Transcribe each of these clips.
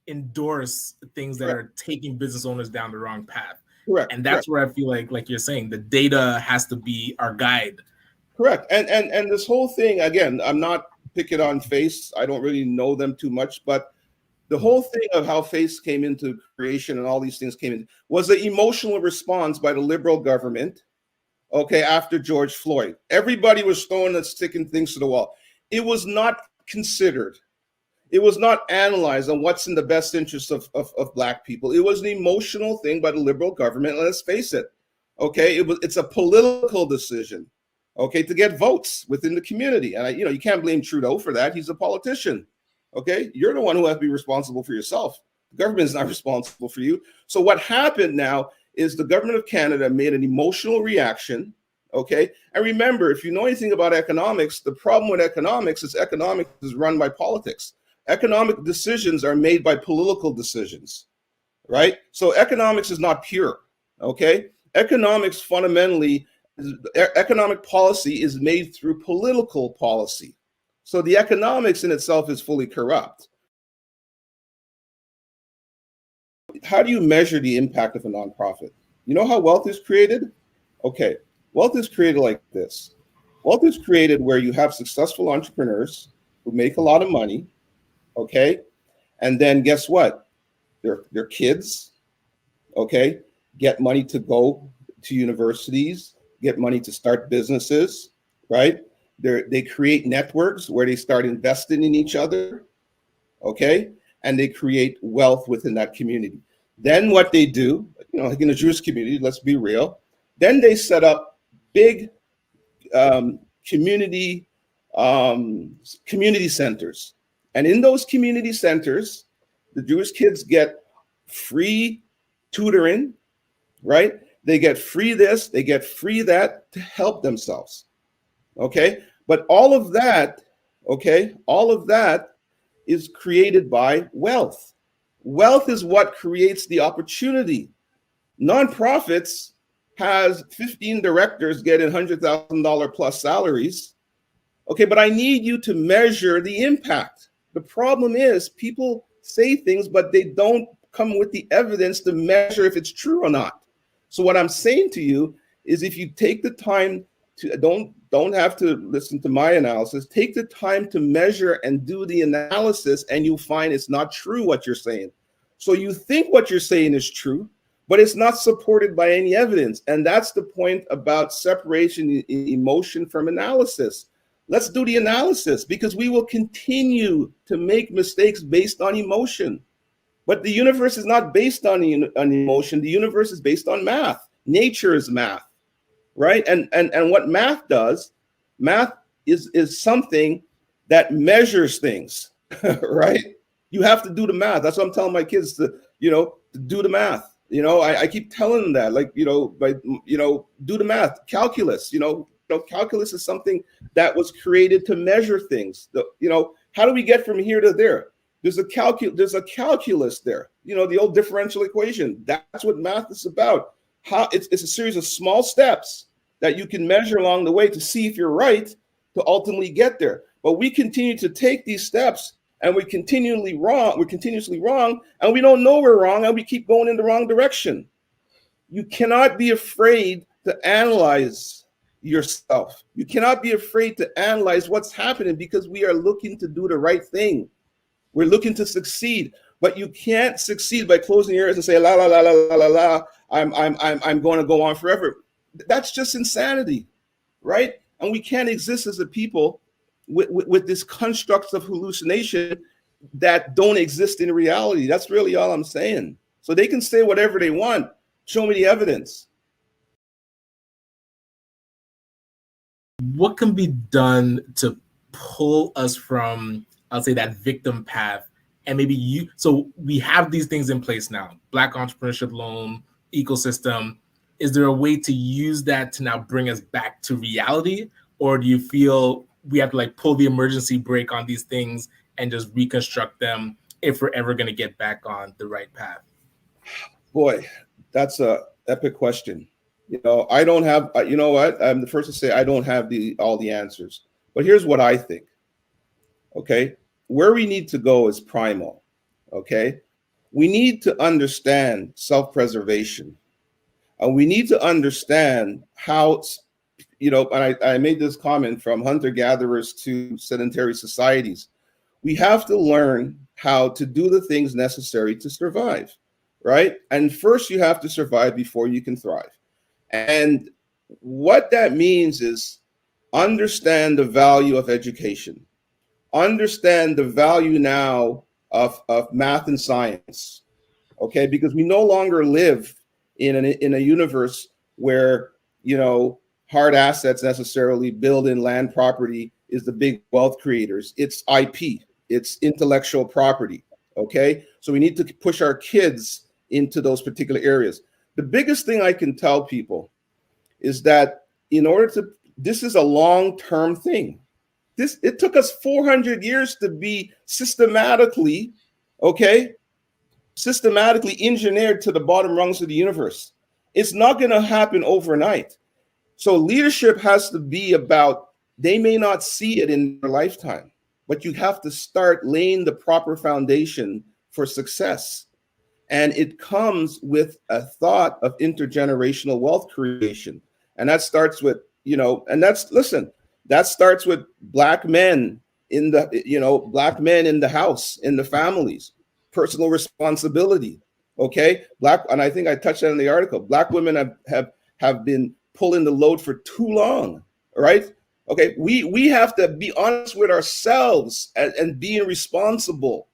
endorse things that Correct. are taking business owners down the wrong path. Correct. And Correct. that's where I feel like you're saying, the data has to be our guide. Correct. And this whole thing, again, I'm not picking on Face. I don't really know them too much, but the whole thing of how Face came into creation and all these things came in was an emotional response by the liberal government. Okay, after George Floyd, everybody was throwing and sticking things to the wall. It was not considered. It was not analyzed on what's in the best interest of Black people. It was an emotional thing by the liberal government. Let's face it. Okay, it's a political decision. Okay, to get votes within the community, and you can't blame Trudeau for that. He's a politician. Okay, you're the one who has to be responsible for yourself. The government is not responsible for you. So what happened now is the government of Canada made an emotional reaction. Okay, and remember, if you know anything about economics, the problem with economics is run by politics. Economic decisions are made by political decisions, right? So economics is not pure, okay? Economics fundamentally, economic policy is made through political policy. So the economics in itself is fully corrupt. How do you measure the impact of a nonprofit? You know how wealth is created? Okay, wealth is created like this. Wealth is created where you have successful entrepreneurs who make a lot of money, okay? And then guess what? Their kids, okay, get money to go to universities, get money to start businesses, right? They create networks where they start investing in each other, okay? And they create wealth within that community. Then what they do, like in the Jewish community, let's be real, then they set up big community centers. And in those community centers, the Jewish kids get free tutoring, right? They get free this, they get free that to help themselves, okay? But all of that, okay, all of that is created by wealth. Wealth is what creates the opportunity. Nonprofits has 15 directors getting $100,000 plus salaries. Okay, but I need you to measure the impact. The problem is people say things, but they don't come with the evidence to measure if it's true or not. So what I'm saying to you is if you take the time to, don't have to listen to my analysis, take the time to measure and do the analysis, and you'll find it's not true what you're saying. So you think what you're saying is true, but it's not supported by any evidence. And that's the point about separation in emotion from analysis. Let's do the analysis, because we will continue to make mistakes based on emotion. But the universe is not based on emotion. The universe is based on math. Nature is math, right? And what math does, math is something that measures things, right? You have to do the math. That's what I'm telling my kids to do the math. I keep telling them that, do the math. Calculus, calculus is something that was created to measure things. How do we get from here to there? There's a calculus there. The old differential equation. That's what math is about. How it's a series of small steps that you can measure along the way to see if you're right to ultimately get there. But we continue to take these steps and we're continuously wrong, and we don't know we're wrong, and we keep going in the wrong direction. You cannot be afraid to analyze yourself. You cannot be afraid to analyze what's happening, because we are looking to do the right thing. We're looking to succeed, but you can't succeed by closing your ears and say, la, la, la, la, la, la, la, I'm going to go on forever. That's just insanity, right? And we can't exist as a people with this constructs of hallucination that don't exist in reality. That's really all I'm saying. So they can say whatever they want. Show me the evidence. What can be done to pull us from, I'll say, that victim path? And maybe so we have these things in place now, Black entrepreneurship loan ecosystem. Is there a way to use that to now bring us back to reality? Or do you feel we have to pull the emergency brake on these things and just reconstruct them if we're ever going to get back on the right path? Boy, that's a epic question. I don't have, what? I'm the first to say I don't have all the answers. But here's what I think. Okay. where we need to go is primal. Okay, we need to understand self-preservation, and we need to understand how, and I made this comment, from hunter-gatherers to sedentary societies. We have to learn how to do the things necessary to survive, right? And first, you have to survive before you can thrive. And what that means is understand the value of education, understand the value now of math and science, okay? Because we no longer live in a universe where, hard assets necessarily, build in land property, is the big wealth creators. It's IP, it's intellectual property, okay? So we need to push our kids into those particular areas. The biggest thing I can tell people is that this is a long-term thing. It took us 400 years to be systematically engineered to the bottom rungs of the universe. It's not going to happen overnight. So leadership has to be about, they may not see it in their lifetime, but you have to start laying the proper foundation for success. And it comes with a thought of intergenerational wealth creation. And that starts with, that starts with black men in the house, in the families, personal responsibility. Okay. And I think I touched that in the article. Black women have been pulling the load for too long. Right. Okay. We have to be honest with ourselves and being responsible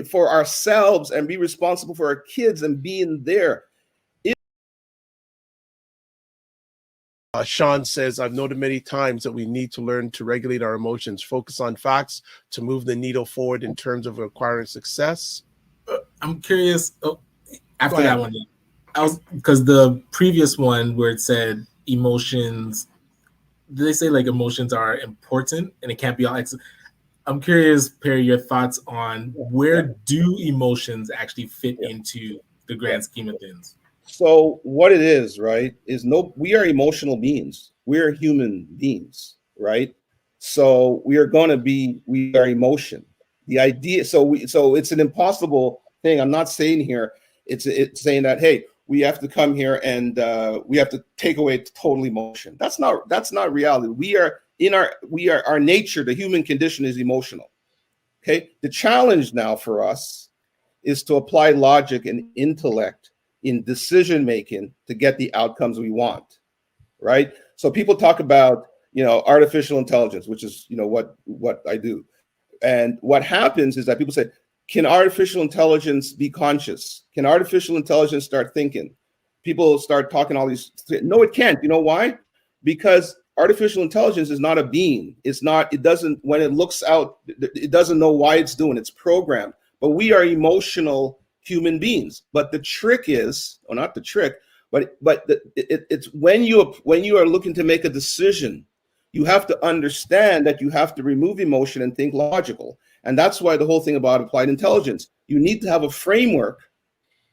for ourselves, and be responsible for our kids and being there. Sean says, I've noted many times that we need to learn to regulate our emotions, focus on facts to move the needle forward in terms of acquiring success. I'm curious, after that one, because the previous one where it said emotions, did they say like emotions are important and it can't be all I'm curious, Perry, your thoughts on where do emotions actually fit into the grand scheme of things? So what it is, right, is we are emotional beings. We are human beings, right? So we are emotion. The idea, so it's an impossible thing. I'm not saying here, it's saying that, hey, we have to come here and we have to take away total emotion. That's not reality. Our nature, the human condition is emotional. Okay. The challenge now for us is to apply logic and intellect in decision making to get the outcomes we want. Right. So people talk about, artificial intelligence, which is, what I do. And what happens is that people say, can artificial intelligence be conscious? Can artificial intelligence start thinking? People start talking all these. No, it can't. You know why? Because artificial intelligence is not a being. When it looks out, it doesn't know why it's doing. It's programmed. But we are emotional human beings. But the trick is, or not the trick, but it's when you are looking to make a decision, you have to understand that you have to remove emotion and think logical. And that's why the whole thing about applied intelligence, you need to have a framework,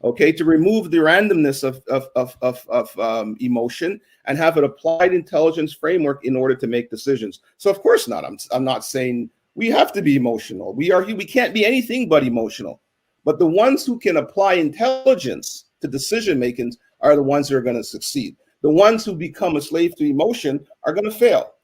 okay, to remove the randomness of emotion and have an applied intelligence framework in order to make decisions. So of course not. I'm not saying we have to be emotional. We can't be anything but emotional. But the ones who can apply intelligence to decision making are the ones who are going to succeed. The ones who become a slave to emotion are going to fail.